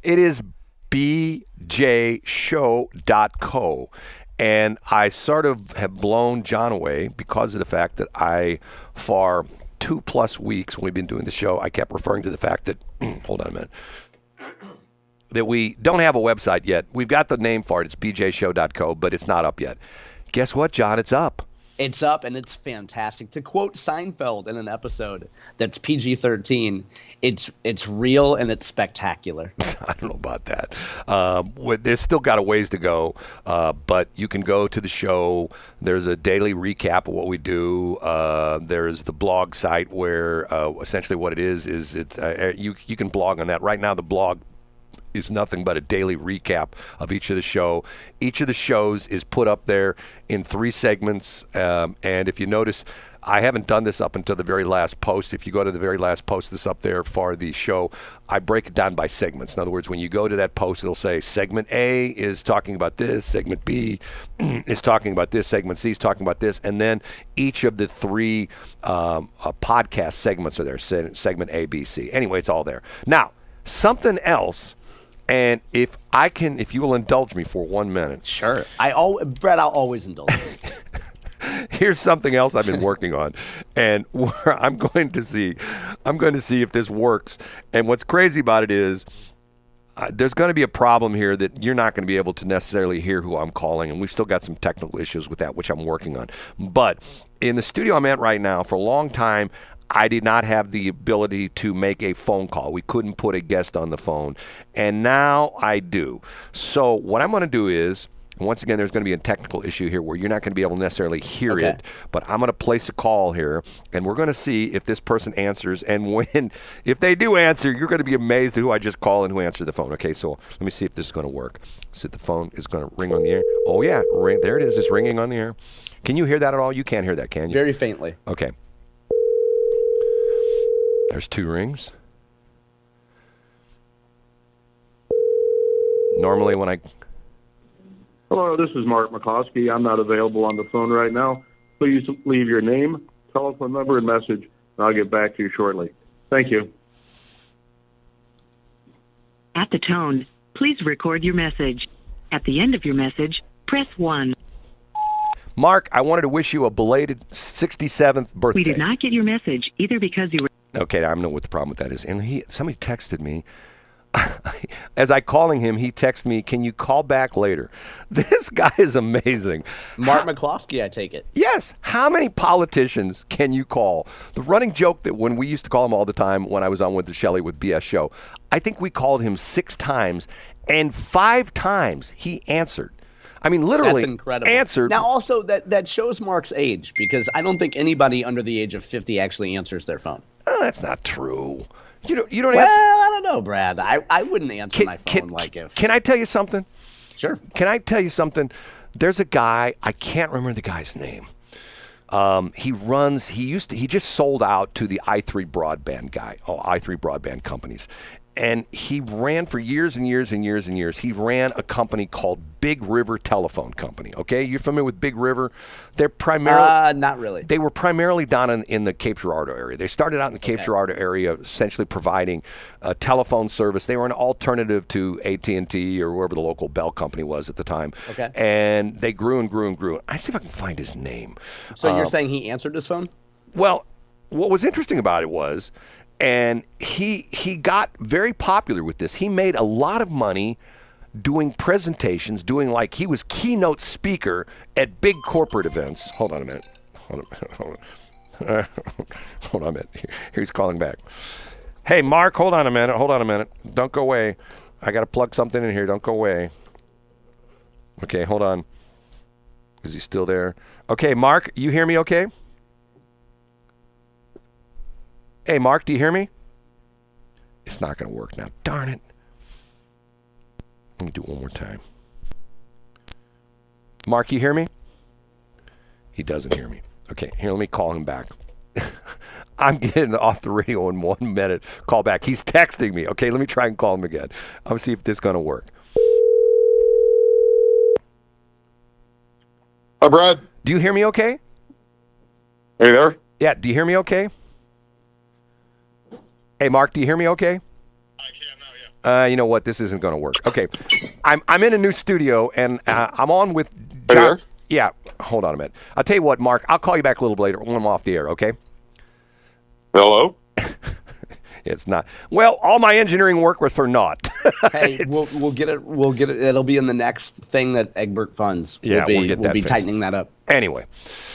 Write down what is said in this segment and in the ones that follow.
It is bjshow.co. And I sort of have blown John away because of the fact that for 2+ weeks when we've been doing the show, I kept referring to the fact that, hold on a minute, that we don't have a website yet. We've got the name for it. It's bjshow.co, but it's not up yet. Guess what, John? It's up. It's up, and it's fantastic. To quote Seinfeld in an episode that's PG-13, it's real and it's spectacular. I don't know about that. There's still got a ways to go, but you can go to the show. There's a daily recap of what we do. There's the blog site where essentially what it is it's you can blog on that. Right now, the blog is nothing but a daily recap of each of the show. Each of the shows is put up there in 3 segments, and if you notice, I haven't done this up until the very last post. If you go to the very last post that's up there for the show, I break it down by segments. In other words, when you go to that post, it'll say segment A is talking about this, segment B is talking about this, segment C is talking about this, and then each of the 3 podcast segments are there, segment A, B, C. Anyway, it's all there. Now, something else. And if you will indulge me for 1 minute. Sure. Brett, I'll always indulge you. Here's something else I've been working on, and I'm going to see if this works. And what's crazy about it is there's going to be a problem here that you're not going to be able to necessarily hear who I'm calling, and we've still got some technical issues with that, which I'm working on. But in the studio I'm at right now, for a long time, I did not have the ability to make a phone call. We couldn't put a guest on the phone, and now I do. So what I'm going to do is, once again, there's going to be a technical issue here where you're not going to be able to necessarily hear it, but I'm going to place a call here, and we're going to see if this person answers, and if they do answer, you're going to be amazed at who I just called and who answered the phone. Okay, so let me see if this is going to work. So the phone is going to ring on the air. Oh, yeah, there it is. It's ringing on the air. Can you hear that at all? You can't hear that, can you? Very faintly. Okay. There's 2 rings. Normally when I... Hello, this is Mark McCloskey. I'm not available on the phone right now. Please leave your name, telephone number, and message, and I'll get back to you shortly. Thank you. At the tone, please record your message. At the end of your message, press 1. Mark, I wanted to wish you a belated 67th birthday. We did not get your message, either because you were... Okay, I know what the problem with that is. And somebody texted me. As I calling him, he texted me, "Can you call back later?" This guy is amazing. Mark McCloskey, I take it. Yes. How many politicians can you call? The running joke that when we used to call him all the time when I was on with the Shelley with BS Show, I think we called him 6 times, and 5 times he answered. I mean, literally. That's incredible. Answered. Now, also, that shows Mark's age, because I don't think anybody under the age of 50 actually answers their phone. Oh, that's not true. You don't well, answer. I don't know, Brad. I wouldn't answer my phone if... Can I tell you something? Sure. Can I tell you something? There's a guy, I can't remember the guy's name. He just sold out to the i3 broadband companies. And he ran for years and years and years and years. He ran a company called Big River Telephone Company. Okay, you familiar with Big River? They're primarily not really. They were primarily down in the Cape Girardeau area. They started out in the Cape Girardeau area, essentially providing a telephone service. They were an alternative to AT&T or whoever the local Bell company was at the time. Okay. And they grew and grew and grew. I see if I can find his name. So you're saying he answered his phone? Well, what was interesting about it was. And he got very popular with this. He made a lot of money doing presentations, he was keynote speaker at big corporate events. Hold on a minute. Hold on a minute. Here he's calling back. Hey, Mark, hold on a minute. Don't go away. I got to plug something in here. Don't go away. Okay, hold on. Is he still there? Okay, Mark, you hear me okay? Hey, Mark, do you hear me? It's not going to work now. Darn it. Let me do it one more time. Mark, you hear me? He doesn't hear me. Okay, here, let me call him back. I'm getting off the radio in 1 minute. Call back. He's texting me. Okay, let me try and call him again. I'm going to see if this is going to work. Hi, Brad. Do you hear me okay? Are you there? Yeah, do you hear me okay? Hey, Mark, do you hear me okay? I can now, yeah. You know what? This isn't going to work. Okay, I'm in a new studio, and I'm on with Hey John. there. Yeah, hold on a minute. I'll tell you what, Mark. I'll call you back a little later when I'm off the air. Okay? Hello? It's not. Well, all my engineering work was for naught. Hey, we'll get it. We'll get it. It'll be in the next thing that Egbert funds. Yeah, we'll get that be fixed. tightening that up. Anyway,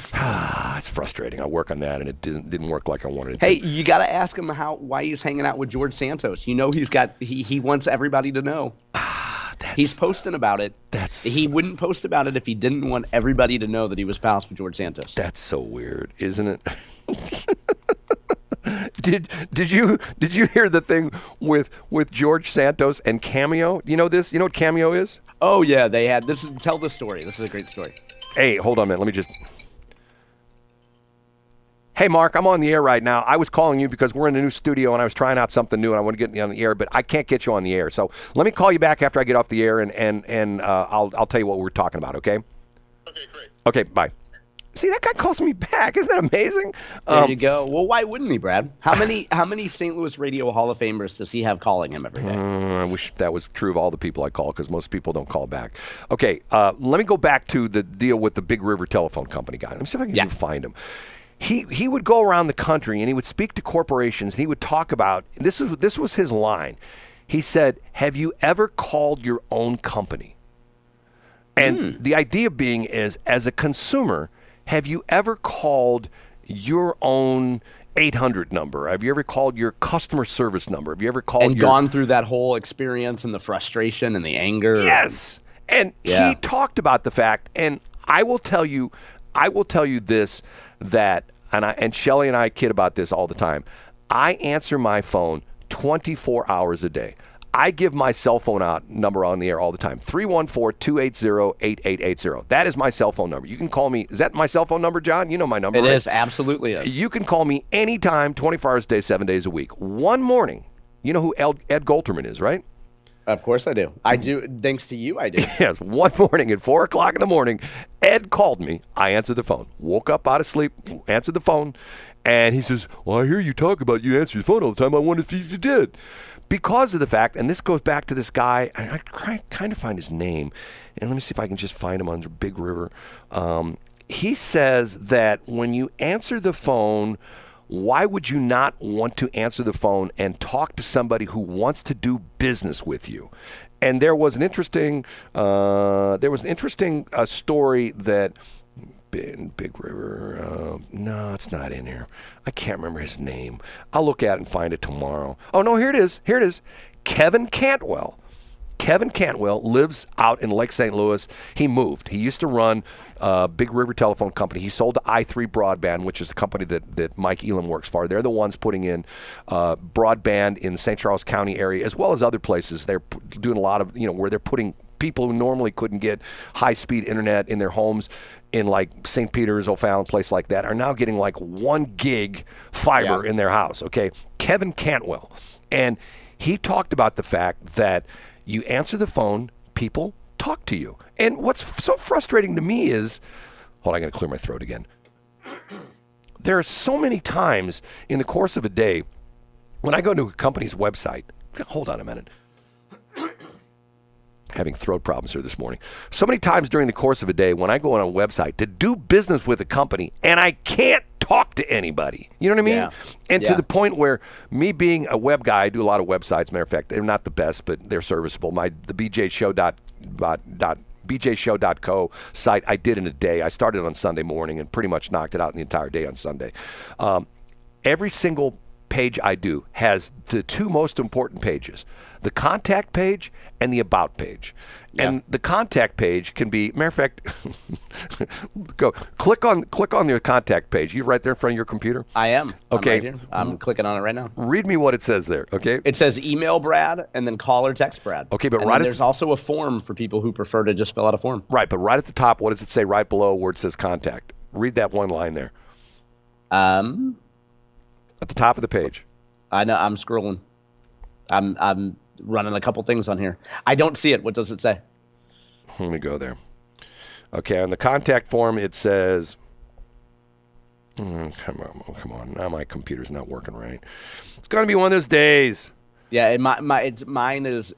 it's frustrating. I work on that, and it didn't work like I wanted it to. Hey, you got to ask him why he's hanging out with George Santos. You know, he wants everybody to know. He's posting about it. He wouldn't post about it if he didn't want everybody to know that he was pals with George Santos. That's so weird, isn't it? Did you hear the thing with George Santos and Cameo? You know this? You know what Cameo is? Oh yeah, they had this. Tell the story. This is a great story. Hey, hold on a minute. Let me just. Hey, Mark, I'm on the air right now. I was calling you because we're in a new studio and I was trying out something new and I want to get you on the air, but I can't get you on the air. So let me call you back after I get off the air and I'll tell you what we're talking about. Okay? Okay, great. Okay. Bye. See, that guy calls me back. Isn't that amazing? There you go. Well, why wouldn't he, Brad? How many St. Louis Radio Hall of Famers does he have calling him every day? I wish that was true of all the people I call because most people don't call back. Okay, let me go back to the deal with the Big River Telephone Company guy. Let me see if I can even find him. He would go around the country and he would speak to corporations. And he would talk about this was his line. He said, "Have you ever called your own company?" And the idea being is, as a consumer, have you ever called your own 800 number? Have you ever called your customer service number? Have you ever called gone through that whole experience and the frustration and the anger? Yes. And he talked about the fact, and I will tell you this, that, and Shelley and I kid about this all the time. I answer my phone 24 hours a day. I give my cell phone number on the air all the time, 314-280-8880. That is my cell phone number. You can call me. Is that my cell phone number, John? You know my number, It right? is, absolutely is. You can call me anytime, 24 hours a day, 7 days a week. One morning, you know who Ed Golterman is, right? Of course I do. I do. Thanks to you, I do. Yes, one morning at 4 o'clock in the morning, Ed called me. I answered the phone. Woke up out of sleep, answered the phone, and he says, "Well, I hear you talk about you answer your phone all the time. I wondered if you did." Because of the fact, and this goes back to this guy, I kind of find his name, and let me see if I can just find him under Big River. He says that when you answer the phone, why would you not want to answer the phone and talk to somebody who wants to do business with you? And there was an interesting story that Big River. No, it's not in here. I can't remember his name. I'll look at it and find it tomorrow. Oh no, here it is. Here it is. Kevin Cantwell. Kevin Cantwell lives out in Lake St. Louis. He moved. He used to run Big River Telephone Company. He sold to I3 Broadband, which is the company that Mike Elam works for. They're the ones putting in broadband in the St. Charles County area, as well as other places. They're doing a lot of, where they're putting people who normally couldn't get high-speed internet in their homes in like St. Peter's, O'Fallon, place like that, are now getting like 1 gig fiber in their house. Okay, Kevin Cantwell. And he talked about the fact that you answer the phone, people talk to you. And what's so frustrating to me is, hold on, I got to clear my throat again. There are so many times in the course of a day when I go to a company's website, hold on a minute. Having throat problems here this morning. So many times during the course of a day when I go on a website to do business with a company and I can't talk to anybody. You know what I mean? Yeah. And to the point where me being a web guy, I do a lot of websites. Matter of fact, they're not the best, but they're serviceable. The bjshow.co site I did in a day. I started on Sunday morning and pretty much knocked it out in the entire day on Sunday. Every single page I do has the 2 most important pages, the contact page and the about page. Yeah. And the contact page can be, matter of fact, go click on your contact page. You right there in front of your computer? I am. Okay. I'm right here. I'm clicking on it right now. Read me what it says there, okay? It says email Brad and then call or text Brad. Okay, but there's also a form for people who prefer to just fill out a form. Right, but right at the top, what does it say right below where it says contact? Read that one line there. At the top of the page. I know. I'm scrolling. I'm running a couple things on here. I don't see it. What does it say? Let me go there. Okay, on the contact form it says, come on. Now my computer's not working right. It's going to be one of those days. Yeah, and mine is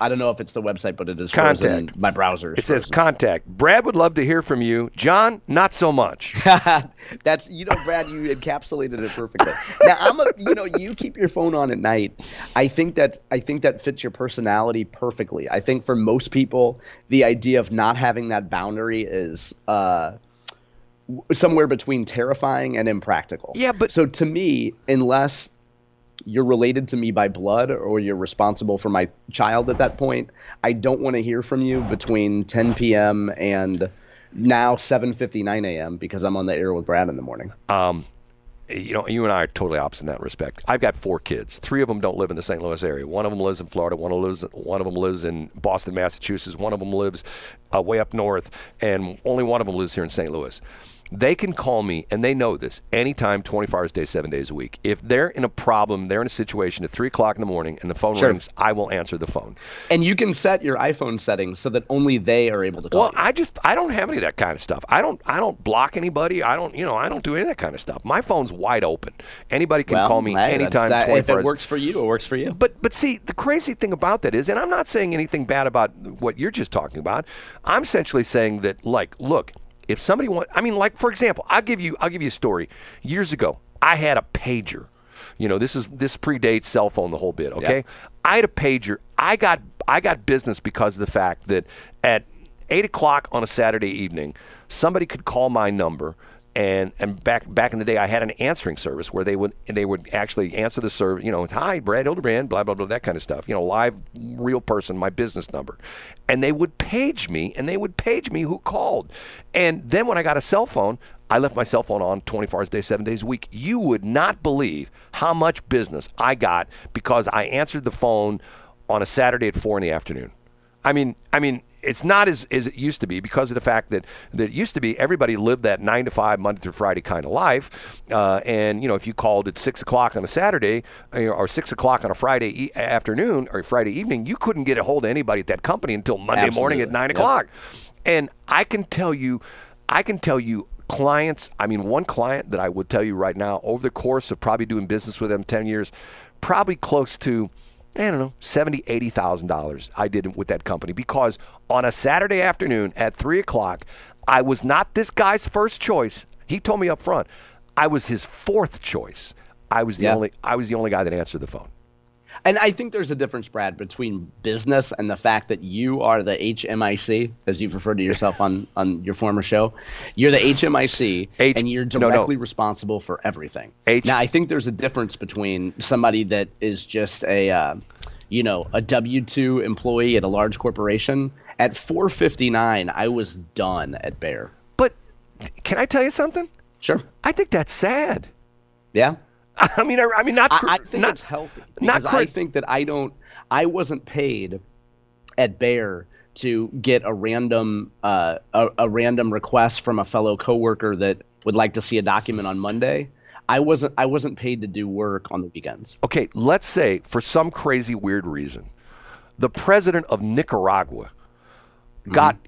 I don't know if it's the website, but it is frozen. My browser is It says contact. Brad would love to hear from you. John, not so much. That's, Brad, you encapsulated it perfectly. Now you keep your phone on at night. I think that fits your personality perfectly. I think for most people, the idea of not having that boundary is somewhere between terrifying and impractical. Yeah, but so to me, unless you're related to me by blood or you're responsible for my child at that point, I don't want to hear from you between 10 p.m. and now 7:59 a.m. because I'm on the air with Brad in the morning. You and I are totally opposite in that respect. I've got 4 kids. 3 of them don't live in the St. Louis area. One of them lives in Florida. One of them lives in Boston, Massachusetts. One of them lives way up north, and only one of them lives here in St. Louis. They can call me, and they know this, anytime, 24 hours a day, 7 days a week. If they're in a problem, they're in a situation at 3 o'clock in the morning, and the phone rings, I will answer the phone. And you can set your iPhone settings so that only they are able to call you. I don't have any of that kind of stuff. I don't block anybody. I don't do any of that kind of stuff. My phone's wide open. Anybody can call me anytime, 24 hours. If it works for you, it works for you. But see, the crazy thing about that is, and I'm not saying anything bad about what you're just talking about. I'm essentially saying that, look, if somebody for example, I'll give you a story. Years ago, I had a pager. This predates cell phone, the whole bit. Okay, yeah. I had a pager. I got business because of the fact that at 8 o'clock on a Saturday evening, somebody could call my number. And back in the day, I had an answering service where they would actually answer the service. Hi, Brad Hildebrand, blah blah blah, that kind of stuff. Live, real person, my business number, and they would page me, who called. And then when I got a cell phone, I left my cell phone on 24 hours a day, 7 days a week. You would not believe how much business I got because I answered the phone on a Saturday at 4 in the afternoon. I mean. It's not as it used to be because of the fact that it used to be everybody lived that 9 to 5 Monday through Friday kind of life, and if you called at 6 o'clock on a Saturday or 6 o'clock on a Friday afternoon or Friday evening, you couldn't get a hold of anybody at that company until Monday morning at 9 o'clock. And I can tell you, clients. One client that I would tell you right now, over the course of probably doing business with them 10 years, probably close to, I don't know, $70,000, $80,000 I did with that company because on a Saturday afternoon at 3 o'clock, I was not this guy's first choice. He told me up front, I was his 4th choice. I was the only guy that answered the phone. And I think there's a difference, Brad, between business and the fact that you are the HMIC, as you've referred to yourself on your former show. You're the HMIC, and you're directly responsible for everything. Now, I think there's a difference between somebody that is just a W-2 employee at a large corporation. At 4:59, I was done at Bayer. But can I tell you something? Sure. I think that's sad. Yeah. I think it's healthy because I think that I wasn't paid at Bayer to get a random request from a fellow coworker that would like to see a document on Monday. I wasn't paid to do work on the weekends. Okay, let's say for some crazy weird reason, the president of Nicaragua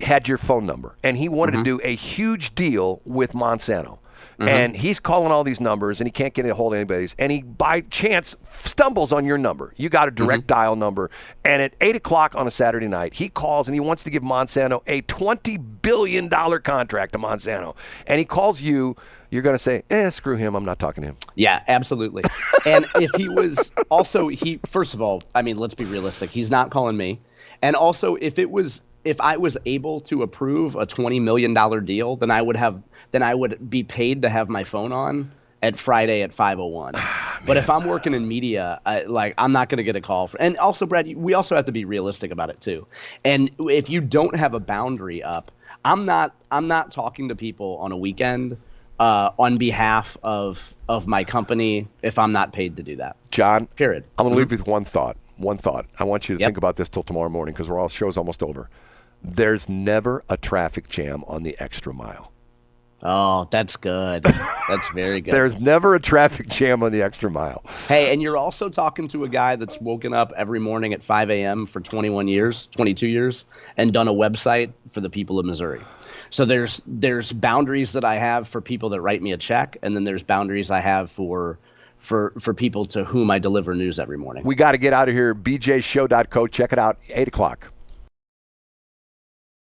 had your phone number and he wanted to do a huge deal with Monsanto. And he's calling all these numbers, and he can't get a hold of anybody's. And he, by chance, stumbles on your number. You got a direct dial number. And at 8 o'clock on a Saturday night, he calls, and he wants to give Monsanto a $20 billion contract to Monsanto. And he calls you. You're going to say, screw him. I'm not talking to him. Yeah, absolutely. And if he was also – first of all, let's be realistic. He's not calling me. And also, if I was able to approve a $20 million deal, then I would be paid to have my phone on at Friday at 5:01. But if I'm working in media, I'm not going to get a call. And also, Brad, we also have to be realistic about it too. And if you don't have a boundary up, I'm not talking to people on a weekend on behalf of my company if I'm not paid to do that. John, period. I'm going to leave you with one thought. I want you to think about this till tomorrow morning because show's almost over. There's never a traffic jam on the extra mile. Oh, that's good. That's very good. There's never a traffic jam on the extra mile. Hey, and you're also talking to a guy that's woken up every morning at 5 a.m. for 22 years, and done a website for the people of Missouri. So there's boundaries that I have for people that write me a check, and then there's boundaries I have for for people to whom I deliver news every morning. We got to get out of here. bjshow.co. Check it out. 8 o'clock.